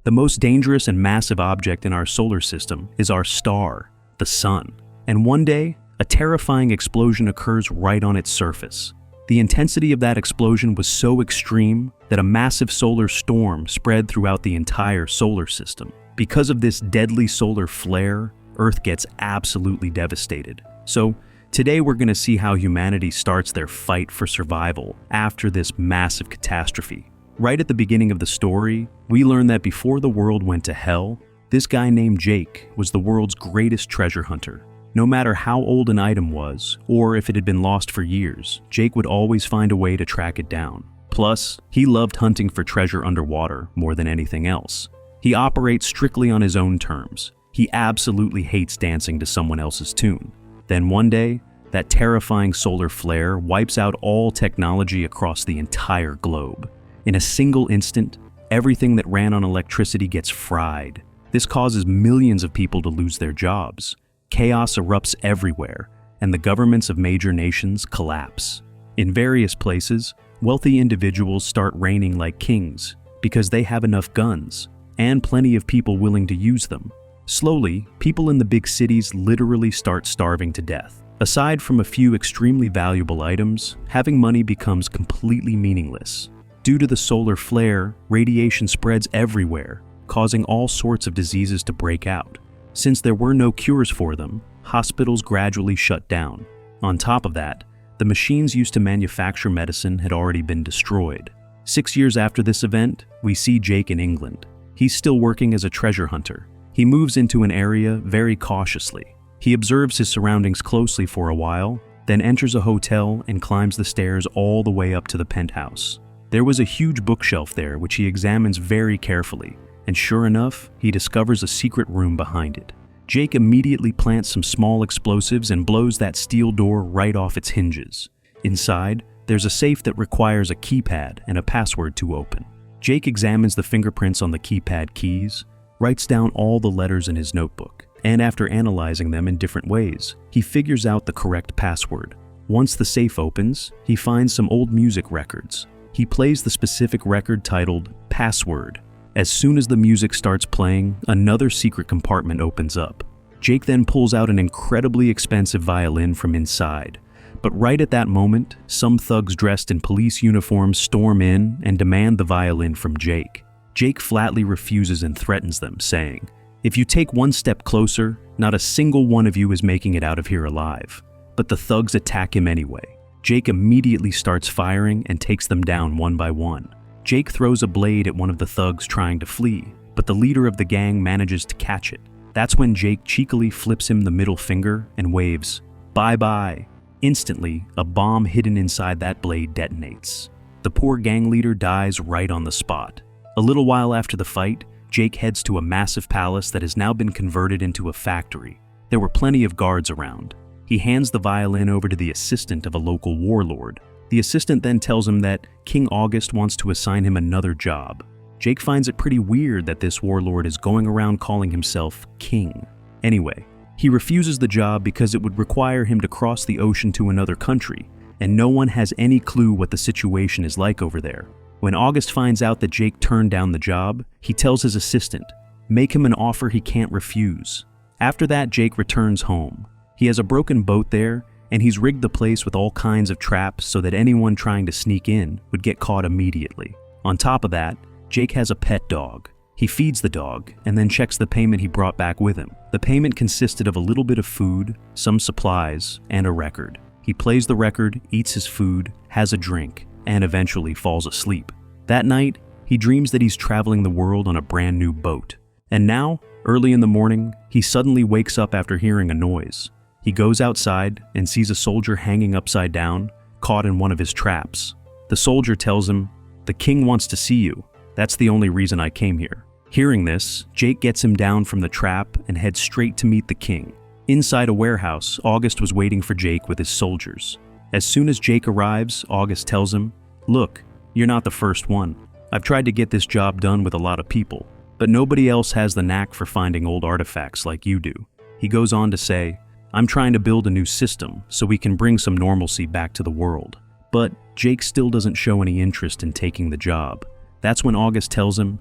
The most dangerous and massive object in our solar system is our star, the sun. And one day, a terrifying explosion occurs right on its surface. The intensity of that explosion was so extreme that a massive solar storm spread throughout the entire solar system. Because of this deadly solar flare, Earth gets absolutely devastated. So, today we're going to see how humanity starts their fight for survival after this massive catastrophe. Right at the beginning of the story, we learn that before the world went to hell, this guy named Jake was the world's greatest treasure hunter. No matter how old an item was, or if it had been lost for years, Jake would always find a way to track it down. Plus, he loved hunting for treasure underwater more than anything else. He operates strictly on his own terms. He absolutely hates dancing to someone else's tune. Then one day, that terrifying solar flare wipes out all technology across the entire globe. In a single instant, everything that ran on electricity gets fried. This causes millions of people to lose their jobs. Chaos erupts everywhere, and the governments of major nations collapse. In various places, wealthy individuals start reigning like kings because they have enough guns and plenty of people willing to use them. Slowly, people in the big cities literally start starving to death. Aside from a few extremely valuable items, having money becomes completely meaningless. Due to the solar flare, radiation spreads everywhere, causing all sorts of diseases to break out. Since there were no cures for them, hospitals gradually shut down. On top of that, the machines used to manufacture medicine had already been destroyed. 6 years after this event, we see Jake in England. He's still working as a treasure hunter. He moves into an area very cautiously. He observes his surroundings closely for a while, then enters a hotel and climbs the stairs all the way up to the penthouse. There was a huge bookshelf there which he examines very carefully, and sure enough, he discovers a secret room behind it. Jake immediately plants some small explosives and blows that steel door right off its hinges. Inside, there's a safe that requires a keypad and a password to open. Jake examines the fingerprints on the keypad keys, writes down all the letters in his notebook, and after analyzing them in different ways, he figures out the correct password. Once the safe opens, he finds some old music records. He plays the specific record titled Password. As soon as the music starts playing, another secret compartment opens up. Jake then pulls out an incredibly expensive violin from inside. But right at that moment, some thugs dressed in police uniforms storm in and demand the violin from Jake. Jake flatly refuses and threatens them, saying, "If you take one step closer, not a single one of you is making it out of here alive." But the thugs attack him anyway. Jake immediately starts firing and takes them down one by one. Jake throws a blade at one of the thugs trying to flee, but the leader of the gang manages to catch it. That's when Jake cheekily flips him the middle finger and waves, "Bye-bye." Instantly, a bomb hidden inside that blade detonates. The poor gang leader dies right on the spot. A little while after the fight, Jake heads to a massive palace that has now been converted into a factory. There were plenty of guards around. He hands the violin over to the assistant of a local warlord. The assistant then tells him that King August wants to assign him another job. Jake finds it pretty weird that this warlord is going around calling himself king. Anyway, he refuses the job because it would require him to cross the ocean to another country, and no one has any clue what the situation is like over there. When August finds out that Jake turned down the job, he tells his assistant, make him an offer he can't refuse. After that, Jake returns home. He has a broken boat there, and he's rigged the place with all kinds of traps so that anyone trying to sneak in would get caught immediately. On top of that, Jake has a pet dog. He feeds the dog and then checks the payment he brought back with him. The payment consisted of a little bit of food, some supplies, and a record. He plays the record, eats his food, has a drink, and eventually falls asleep. That night, he dreams that he's traveling the world on a brand new boat. And now, early in the morning, he suddenly wakes up after hearing a noise. He goes outside and sees a soldier hanging upside down, caught in one of his traps. The soldier tells him, "The king wants to see you. That's the only reason I came here." Hearing this, Jake gets him down from the trap and heads straight to meet the king. Inside a warehouse, August was waiting for Jake with his soldiers. As soon as Jake arrives, August tells him, "Look, you're not the first one. I've tried to get this job done with a lot of people, but nobody else has the knack for finding old artifacts like you do." He goes on to say, "I'm trying to build a new system so we can bring some normalcy back to the world." But Jake still doesn't show any interest in taking the job. That's when August tells him,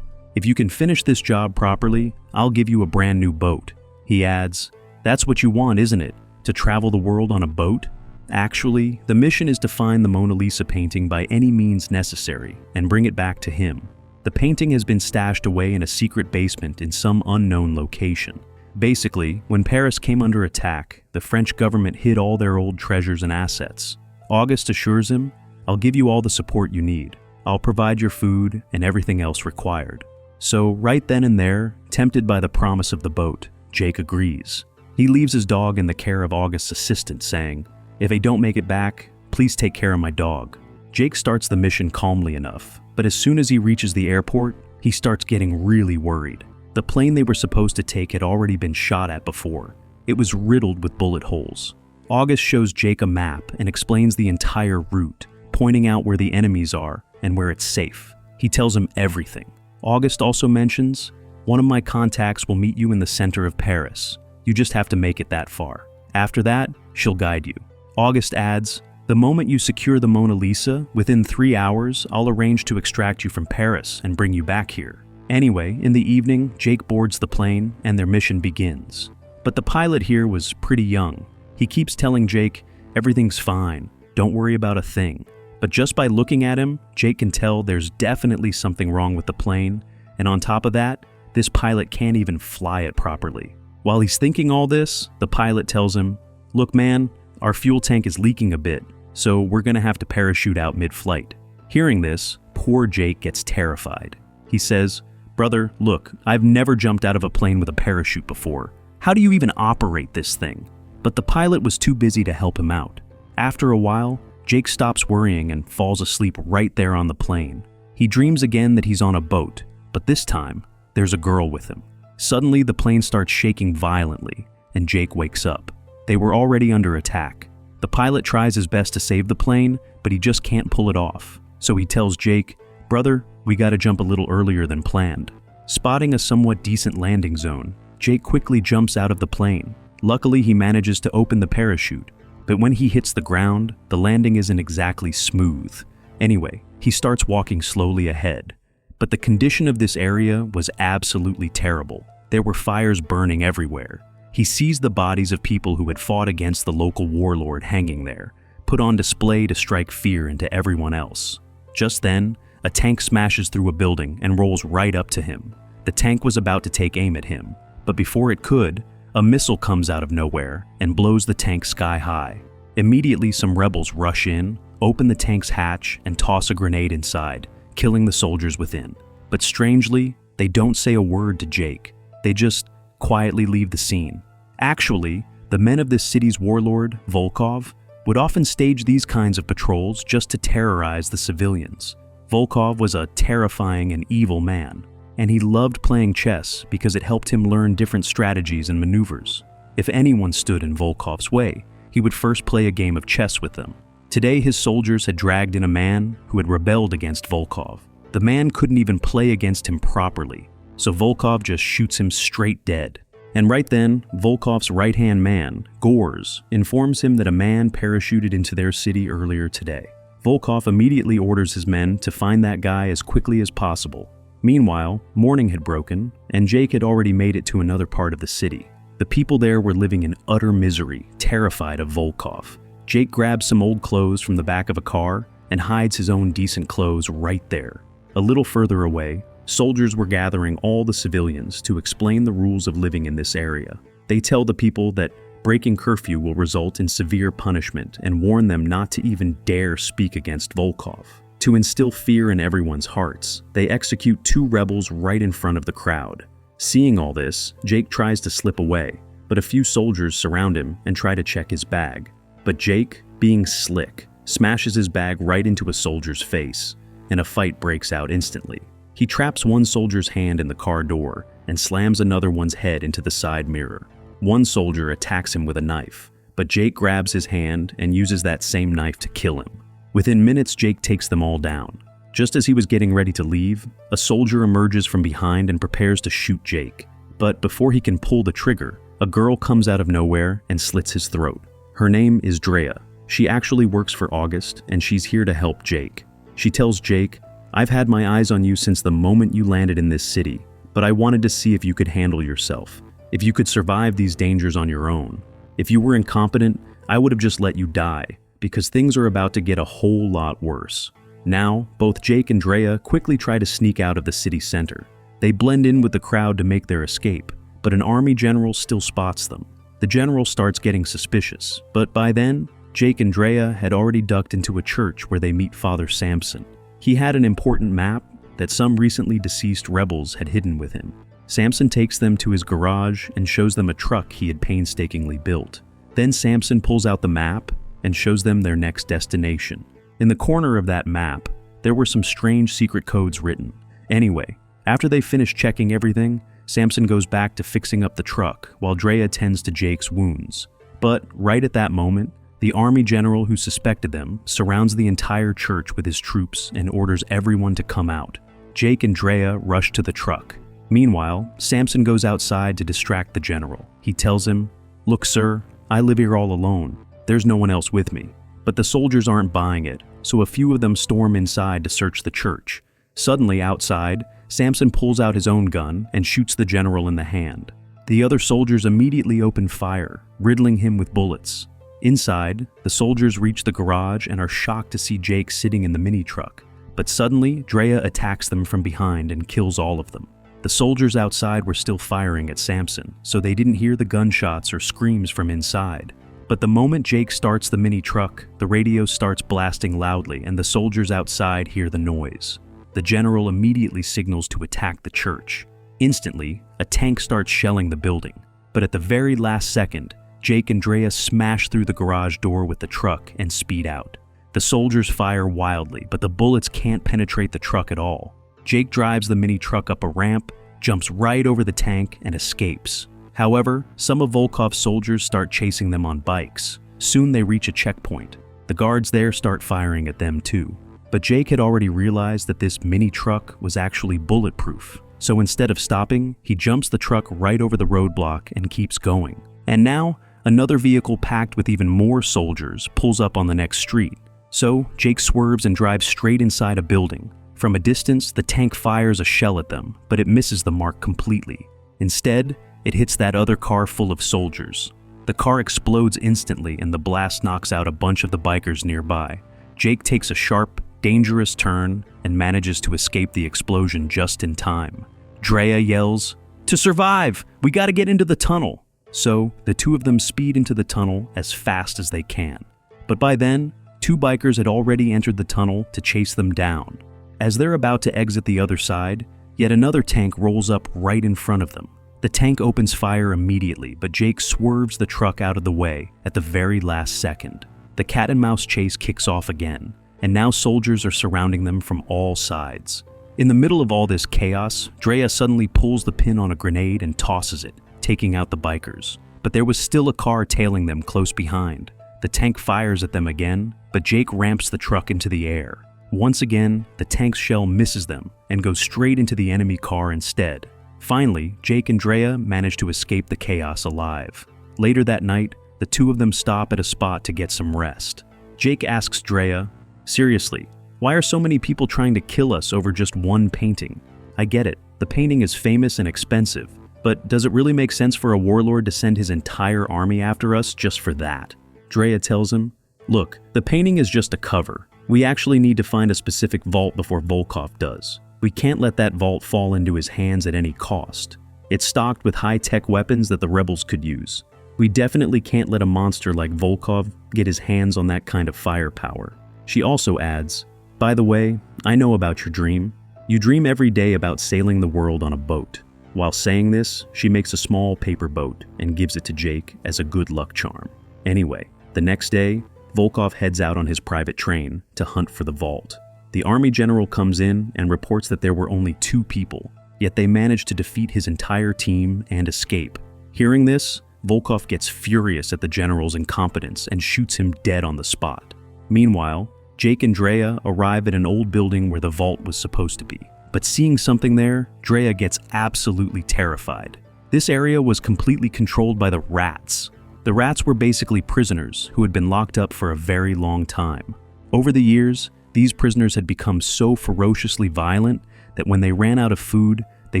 "If you can finish this job properly, I'll give you a brand new boat." He adds, "That's what you want, isn't it? To travel the world on a boat?" Actually, the mission is to find the Mona Lisa painting by any means necessary and bring it back to him. The painting has been stashed away in a secret basement in some unknown location. Basically, when Paris came under attack, the French government hid all their old treasures and assets. August assures him, "I'll give you all the support you need. I'll provide your food and everything else required." So right then and there, tempted by the promise of the boat, Jake agrees. He leaves his dog in the care of August's assistant, saying, "If I don't make it back, please take care of my dog." Jake starts the mission calmly enough, but as soon as he reaches the airport, he starts getting really worried. The plane they were supposed to take had already been shot at before. It was riddled with bullet holes. August shows Jake a map and explains the entire route, pointing out where the enemies are and where it's safe. He tells him everything. August also mentions, "One of my contacts will meet you in the center of Paris. You just have to make it that far. After that, she'll guide you." August adds, "The moment you secure the Mona Lisa, within 3 hours, I'll arrange to extract you from Paris and bring you back here." Anyway, in the evening, Jake boards the plane and their mission begins. But the pilot here was pretty young. He keeps telling Jake, "Everything's fine, don't worry about a thing." But just by looking at him, Jake can tell there's definitely something wrong with the plane, and on top of that, this pilot can't even fly it properly. While he's thinking all this, the pilot tells him, "Look man, our fuel tank is leaking a bit, so we're gonna have to parachute out mid-flight." Hearing this, poor Jake gets terrified. He says, "Brother, look, I've never jumped out of a plane with a parachute before. How do you even operate this thing?" But the pilot was too busy to help him out. After a while, Jake stops worrying and falls asleep right there on the plane. He dreams again that he's on a boat, but this time, there's a girl with him. Suddenly, the plane starts shaking violently, and Jake wakes up. They were already under attack. The pilot tries his best to save the plane, but he just can't pull it off. So he tells Jake, "Brother, we gotta jump a little earlier than planned." Spotting a somewhat decent landing zone, Jake quickly jumps out of the plane. Luckily, he manages to open the parachute, but when he hits the ground, the landing isn't exactly smooth. Anyway, he starts walking slowly ahead. But the condition of this area was absolutely terrible. There were fires burning everywhere. He sees the bodies of people who had fought against the local warlord hanging there, put on display to strike fear into everyone else. Just then, a tank smashes through a building and rolls right up to him. The tank was about to take aim at him, but before it could, a missile comes out of nowhere and blows the tank sky high. Immediately, some rebels rush in, open the tank's hatch, and toss a grenade inside, killing the soldiers within. But strangely, they don't say a word to Jake. They just quietly leave the scene. Actually, the men of this city's warlord, Volkov, would often stage these kinds of patrols just to terrorize the civilians. Volkov was a terrifying and evil man, and he loved playing chess because it helped him learn different strategies and maneuvers. If anyone stood in Volkov's way, he would first play a game of chess with them. Today, his soldiers had dragged in a man who had rebelled against Volkov. The man couldn't even play against him properly, so Volkov just shoots him straight dead. And right then, Volkov's right-hand man, Gors, informs him that a man parachuted into their city earlier today. Volkov immediately orders his men to find that guy as quickly as possible. Meanwhile, morning had broken, and Jake had already made it to another part of the city. The people there were living in utter misery, terrified of Volkov. Jake grabs some old clothes from the back of a car and hides his own decent clothes right there. A little further away, soldiers were gathering all the civilians to explain the rules of living in this area. They tell the people that breaking curfew will result in severe punishment and warn them not to even dare speak against Volkov. To instill fear in everyone's hearts, they execute 2 rebels right in front of the crowd. Seeing all this, Jake tries to slip away, but a few soldiers surround him and try to check his bag. But Jake, being slick, smashes his bag right into a soldier's face, and a fight breaks out instantly. He traps one soldier's hand in the car door and slams another one's head into the side mirror. One soldier attacks him with a knife, but Jake grabs his hand and uses that same knife to kill him. Within minutes, Jake takes them all down. Just as he was getting ready to leave, a soldier emerges from behind and prepares to shoot Jake. But before he can pull the trigger, a girl comes out of nowhere and slits his throat. Her name is Drea. She actually works for August, and she's here to help Jake. She tells Jake, I've had my eyes on you since the moment you landed in this city, but I wanted to see if you could handle yourself, if you could survive these dangers on your own. If you were incompetent, I would have just let you die, because things are about to get a whole lot worse. Now, both Jake and Drea quickly try to sneak out of the city center. They blend in with the crowd to make their escape, but an army general still spots them. The general starts getting suspicious, but by then, Jake and Drea had already ducked into a church where they meet Father Samson. He had an important map that some recently deceased rebels had hidden with him. Samson takes them to his garage and shows them a truck he had painstakingly built. Then Samson pulls out the map and shows them their next destination. In the corner of that map, there were some strange secret codes written. Anyway, after they finish checking everything, Samson goes back to fixing up the truck while Drea tends to Jake's wounds. But right at that moment, the army general who suspected them surrounds the entire church with his troops and orders everyone to come out. Jake and Drea rush to the truck. Meanwhile, Samson goes outside to distract the general. He tells him, "Look, sir, I live here all alone. There's no one else with me." But the soldiers aren't buying it, so a few of them storm inside to search the church. Suddenly outside, Samson pulls out his own gun and shoots the general in the hand. The other soldiers immediately open fire, riddling him with bullets. Inside, the soldiers reach the garage and are shocked to see Jake sitting in the mini-truck. But suddenly, Drea attacks them from behind and kills all of them. The soldiers outside were still firing at Samson, so they didn't hear the gunshots or screams from inside. But the moment Jake starts the mini-truck, the radio starts blasting loudly and the soldiers outside hear the noise. The general immediately signals to attack the church. Instantly, a tank starts shelling the building. But at the very last second, Jake and Drea smash through the garage door with the truck and speed out. The soldiers fire wildly, but the bullets can't penetrate the truck at all. Jake drives the mini-truck up a ramp, jumps right over the tank, and escapes. However, some of Volkov's soldiers start chasing them on bikes. Soon they reach a checkpoint. The guards there start firing at them too. But Jake had already realized that this mini-truck was actually bulletproof. So instead of stopping, he jumps the truck right over the roadblock and keeps going. And now, another vehicle packed with even more soldiers pulls up on the next street. So, Jake swerves and drives straight inside a building. From a distance, the tank fires a shell at them, but it misses the mark completely. Instead, it hits that other car full of soldiers. The car explodes instantly and the blast knocks out a bunch of the bikers nearby. Jake takes a sharp, dangerous turn and manages to escape the explosion just in time. Drea yells, "To survive! We gotta get into the tunnel!" So, the two of them speed into the tunnel as fast as they can. But by then, two bikers had already entered the tunnel to chase them down. As they're about to exit the other side, yet another tank rolls up right in front of them. The tank opens fire immediately, but Jake swerves the truck out of the way at the very last second. The cat and mouse chase kicks off again, and now soldiers are surrounding them from all sides. In the middle of all this chaos, Drea suddenly pulls the pin on a grenade and tosses it, taking out the bikers. But there was still a car tailing them close behind. The tank fires at them again, but Jake ramps the truck into the air. Once again, the tank's shell misses them and goes straight into the enemy car instead. Finally, Jake and Drea manage to escape the chaos alive. Later that night, the two of them stop at a spot to get some rest. Jake asks Drea, "Seriously, why are so many people trying to kill us over just one painting? I get it, the painting is famous and expensive, but does it really make sense for a warlord to send his entire army after us just for that?" Drea tells him, "Look, the painting is just a cover. We actually need to find a specific vault before Volkov does. We can't let that vault fall into his hands at any cost. It's stocked with high-tech weapons that the rebels could use. We definitely can't let a monster like Volkov get his hands on that kind of firepower." She also adds, "By the way, I know about your dream. You dream every day about sailing the world on a boat." While saying this, she makes a small paper boat and gives it to Jake as a good luck charm. Anyway, the next day, Volkov heads out on his private train to hunt for the vault. The army general comes in and reports that there were only 2 people, yet they managed to defeat his entire team and escape. Hearing this, Volkov gets furious at the general's incompetence and shoots him dead on the spot. Meanwhile, Jake and Drea arrive at an old building where the vault was supposed to be. But seeing something there, Drea gets absolutely terrified. This area was completely controlled by the rats. The rats were basically prisoners who had been locked up for a very long time. Over the years, These prisoners had become so ferociously violent that when they ran out of food, they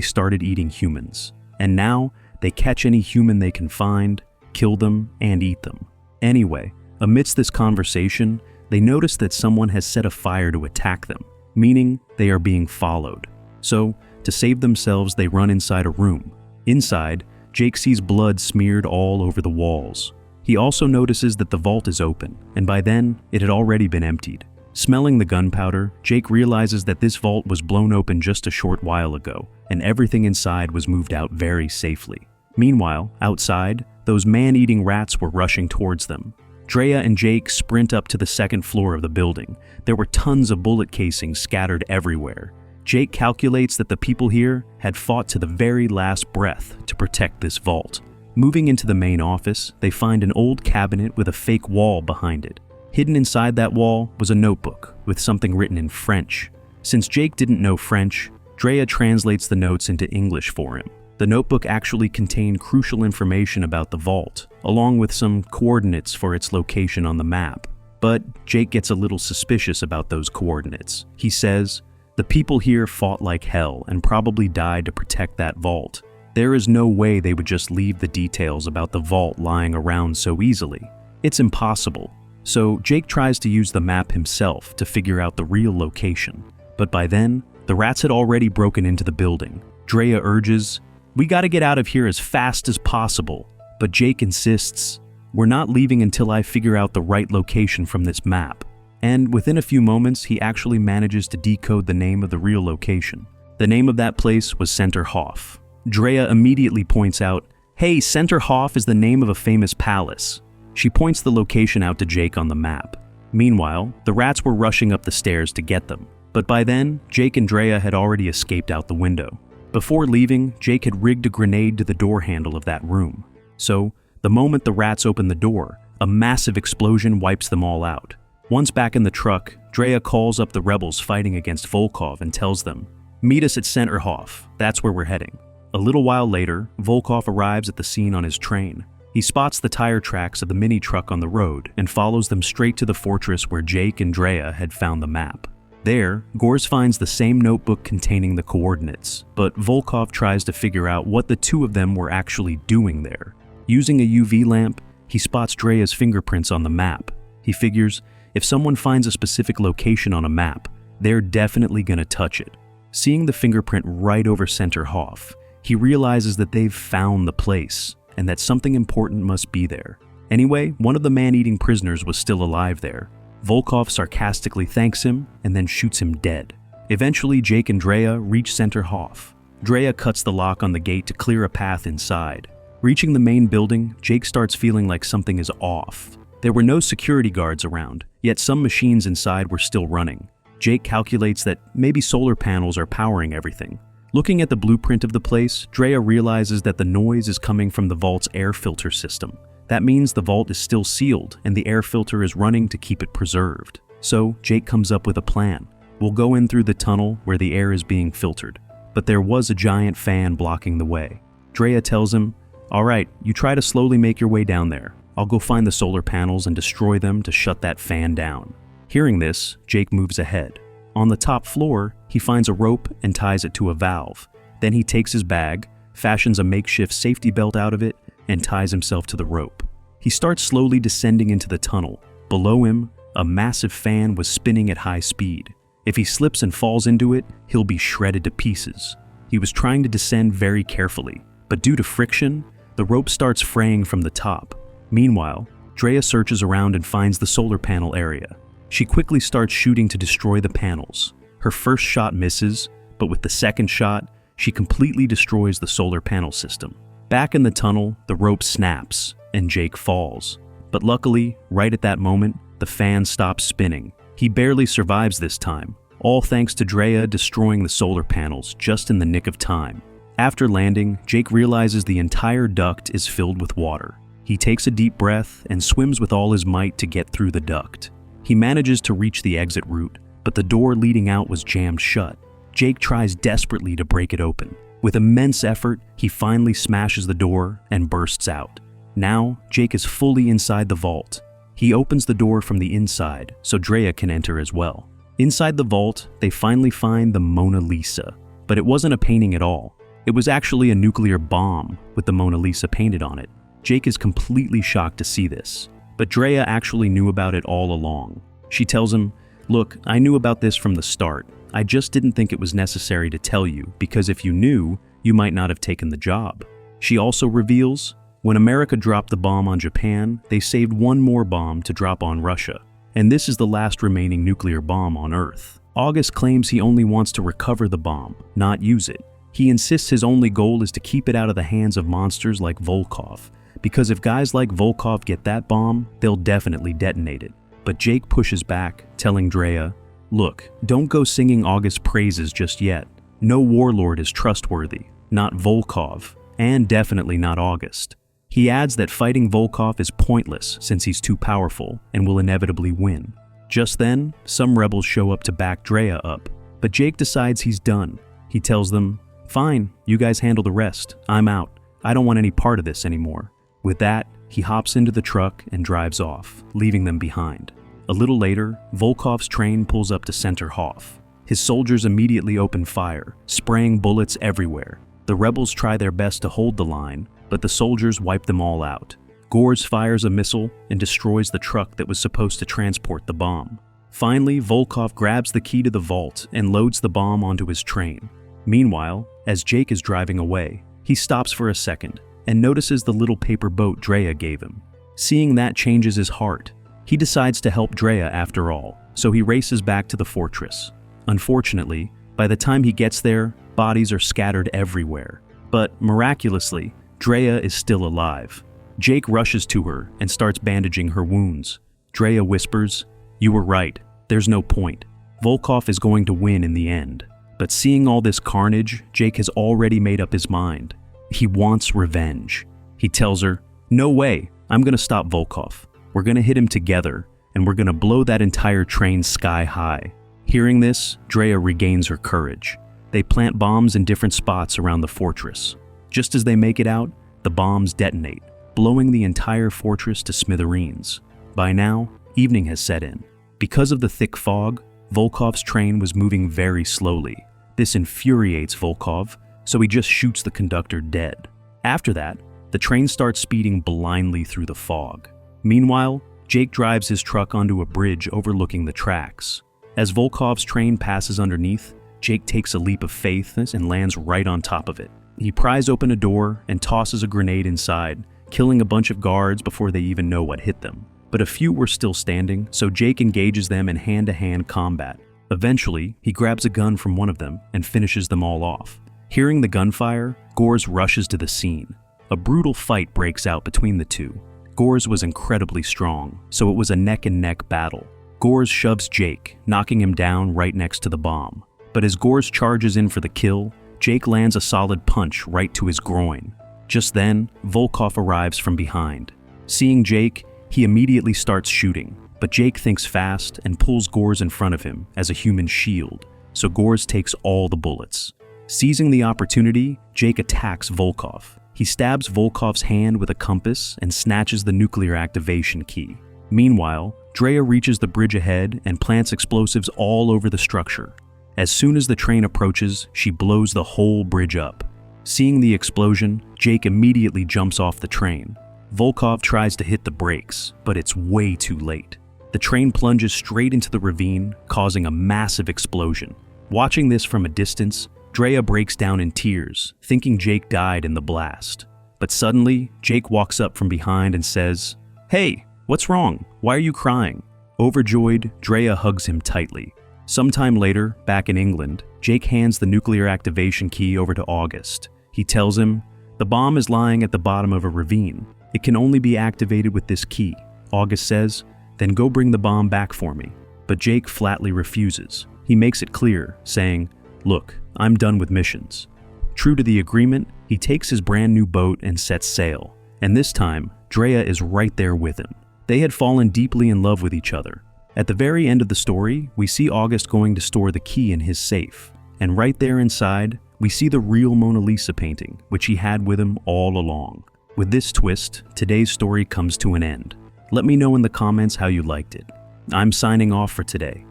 started eating humans. And now, they catch any human they can find, kill them, and eat them. Anyway, amidst this conversation, they notice that someone has set a fire to attack them, meaning they are being followed. So, to save themselves, they run inside a room. Inside, Jake sees blood smeared all over the walls. He also notices that the vault is open, and by then, it had already been emptied. Smelling the gunpowder, Jake realizes that this vault was blown open just a short while ago, and everything inside was moved out very safely. Meanwhile, outside, those man-eating rats were rushing towards them. Drea and Jake sprint up to the second floor of the building. There were tons of bullet casings scattered everywhere. Jake calculates that the people here had fought to the very last breath to protect this vault. Moving into the main office, they find an old cabinet with a fake wall behind it. Hidden inside that wall was a notebook with something written in French. Since Jake didn't know French, Drea translates the notes into English for him. The notebook actually contained crucial information about the vault, along with some coordinates for its location on the map. But Jake gets a little suspicious about those coordinates. He says, "The people here fought like hell and probably died to protect that vault. There is no way they would just leave the details about the vault lying around so easily. It's impossible." So Jake tries to use the map himself to figure out the real location. But by then, the rats had already broken into the building. Drea urges, "We gotta get out of here as fast as possible." But Jake insists, "We're not leaving until I figure out the right location from this map." And within a few moments, he actually manages to decode the name of the real location. The name of that place was Centerhof. Drea immediately points out, "Hey, Centerhof is the name of a famous palace." She points the location out to Jake on the map. Meanwhile, the rats were rushing up the stairs to get them. But by then, Jake and Drea had already escaped out the window. Before leaving, Jake had rigged a grenade to the door handle of that room. So, the moment the rats open the door, a massive explosion wipes them all out. Once back in the truck, Drea calls up the rebels fighting against Volkov and tells them, "Meet us at Centerhof, that's where we're heading." A little while later, Volkov arrives at the scene on his train. He spots the tire tracks of the mini truck on the road and follows them straight to the fortress where Jake and Drea had found the map. There, Gors finds the same notebook containing the coordinates, but Volkov tries to figure out what the two of them were actually doing there. Using a UV lamp, he spots Drea's fingerprints on the map. He figures, if someone finds a specific location on a map, they're definitely gonna touch it. Seeing the fingerprint right over Centerhof, he realizes that they've found the place, and that something important must be there. Anyway, one of the man-eating prisoners was still alive there. Volkov sarcastically thanks him and then shoots him dead. Eventually, Jake and Drea reach Centerhof. Drea cuts the lock on the gate to clear a path inside. Reaching the main building, Jake starts feeling like something is off. There were no security guards around, yet some machines inside were still running. Jake calculates that maybe solar panels are powering everything. Looking at the blueprint of the place, Drea realizes that the noise is coming from the vault's air filter system. That means the vault is still sealed and the air filter is running to keep it preserved. So Jake comes up with a plan. We'll go in through the tunnel where the air is being filtered. But there was a giant fan blocking the way. Drea tells him, "All right, you try to slowly make your way down there. I'll go find the solar panels and destroy them to shut that fan down." Hearing this, Jake moves ahead. On the top floor, he finds a rope and ties it to a valve. Then he takes his bag, fashions a makeshift safety belt out of it, and ties himself to the rope. He starts slowly descending into the tunnel. Below him, a massive fan was spinning at high speed. If he slips and falls into it, he'll be shredded to pieces. He was trying to descend very carefully, but due to friction, the rope starts fraying from the top. Meanwhile, Drea searches around and finds the solar panel area. She quickly starts shooting to destroy the panels. Her first shot misses, but with the second shot, she completely destroys the solar panel system. Back in the tunnel, the rope snaps, and Jake falls. But luckily, right at that moment, the fan stops spinning. He barely survives this time, all thanks to Drea destroying the solar panels just in the nick of time. After landing, Jake realizes the entire duct is filled with water. He takes a deep breath and swims with all his might to get through the duct. He manages to reach the exit route, but the door leading out was jammed shut. Jake tries desperately to break it open. With immense effort, he finally smashes the door and bursts out. Now, Jake is fully inside the vault. He opens the door from the inside so Drea can enter as well. Inside the vault, they finally find the Mona Lisa. But it wasn't a painting at all. It was actually a nuclear bomb with the Mona Lisa painted on it. Jake is completely shocked to see this. But Drea actually knew about it all along. She tells him, "Look, I knew about this from the start. I just didn't think it was necessary to tell you, because if you knew, you might not have taken the job." She also reveals, when America dropped the bomb on Japan, they saved one more bomb to drop on Russia. And this is the last remaining nuclear bomb on Earth. August claims he only wants to recover the bomb, not use it. He insists his only goal is to keep it out of the hands of monsters like Volkov, because if guys like Volkov get that bomb, they'll definitely detonate it. But Jake pushes back, telling Drea, "Look, don't go singing August's praises just yet. No warlord is trustworthy, not Volkov, and definitely not August." He adds that fighting Volkov is pointless since he's too powerful and will inevitably win. Just then, some rebels show up to back Drea up, but Jake decides he's done. He tells them, "Fine, you guys handle the rest. I'm out. I don't want any part of this anymore." With that, he hops into the truck and drives off, leaving them behind. A little later, Volkov's train pulls up to Center Hof. His soldiers immediately open fire, spraying bullets everywhere. The rebels try their best to hold the line, but the soldiers wipe them all out. Gores fires a missile and destroys the truck that was supposed to transport the bomb. Finally, Volkov grabs the key to the vault and loads the bomb onto his train. Meanwhile, as Jake is driving away, he stops for a second and notices the little paper boat Drea gave him. Seeing that changes his heart. He decides to help Drea after all, so he races back to the fortress. Unfortunately, by the time he gets there, bodies are scattered everywhere. But miraculously, Drea is still alive. Jake rushes to her and starts bandaging her wounds. Drea whispers, "You were right. There's no point. Volkov is going to win in the end." But seeing all this carnage, Jake has already made up his mind. He wants revenge. He tells her, "No way. I'm going to stop Volkov. We're going to hit him together, and we're going to blow that entire train sky high." Hearing this, Drea regains her courage. They plant bombs in different spots around the fortress. Just as they make it out, the bombs detonate, blowing the entire fortress to smithereens. By now, evening has set in. Because of the thick fog, Volkov's train was moving very slowly. This infuriates Volkov, so he just shoots the conductor dead. After that, the train starts speeding blindly through the fog. Meanwhile, Jake drives his truck onto a bridge overlooking the tracks. As Volkov's train passes underneath, Jake takes a leap of faith and lands right on top of it. He pries open a door and tosses a grenade inside, killing a bunch of guards before they even know what hit them. But a few were still standing, so Jake engages them in hand-to-hand combat. Eventually, he grabs a gun from one of them and finishes them all off. Hearing the gunfire, Gores rushes to the scene. A brutal fight breaks out between the two. Gores was incredibly strong, so it was a neck-and-neck battle. Gores shoves Jake, knocking him down right next to the bomb. But as Gores charges in for the kill, Jake lands a solid punch right to his groin. Just then, Volkov arrives from behind. Seeing Jake, he immediately starts shooting, but Jake thinks fast and pulls Gores in front of him as a human shield, so Gores takes all the bullets. Seizing the opportunity, Jake attacks Volkov. He stabs Volkov's hand with a compass and snatches the nuclear activation key. Meanwhile, Drea reaches the bridge ahead and plants explosives all over the structure. As soon as the train approaches, she blows the whole bridge up. Seeing the explosion, Jake immediately jumps off the train. Volkov tries to hit the brakes, but it's way too late. The train plunges straight into the ravine, causing a massive explosion. Watching this from a distance, Drea breaks down in tears, thinking Jake died in the blast. But suddenly, Jake walks up from behind and says, "Hey, what's wrong? Why are you crying?" Overjoyed, Drea hugs him tightly. Sometime later, back in England, Jake hands the nuclear activation key over to August. He tells him, "The bomb is lying at the bottom of a ravine. It can only be activated with this key." August says, "Then go bring the bomb back for me." But Jake flatly refuses. He makes it clear, saying, "Look, I'm done with missions." True to the agreement, he takes his brand new boat and sets sail. And this time, Drea is right there with him. They had fallen deeply in love with each other. At the very end of the story, we see August going to store the key in his safe. And right there inside, we see the real Mona Lisa painting, which he had with him all along. With this twist, today's story comes to an end. Let me know in the comments how you liked it. I'm signing off for today.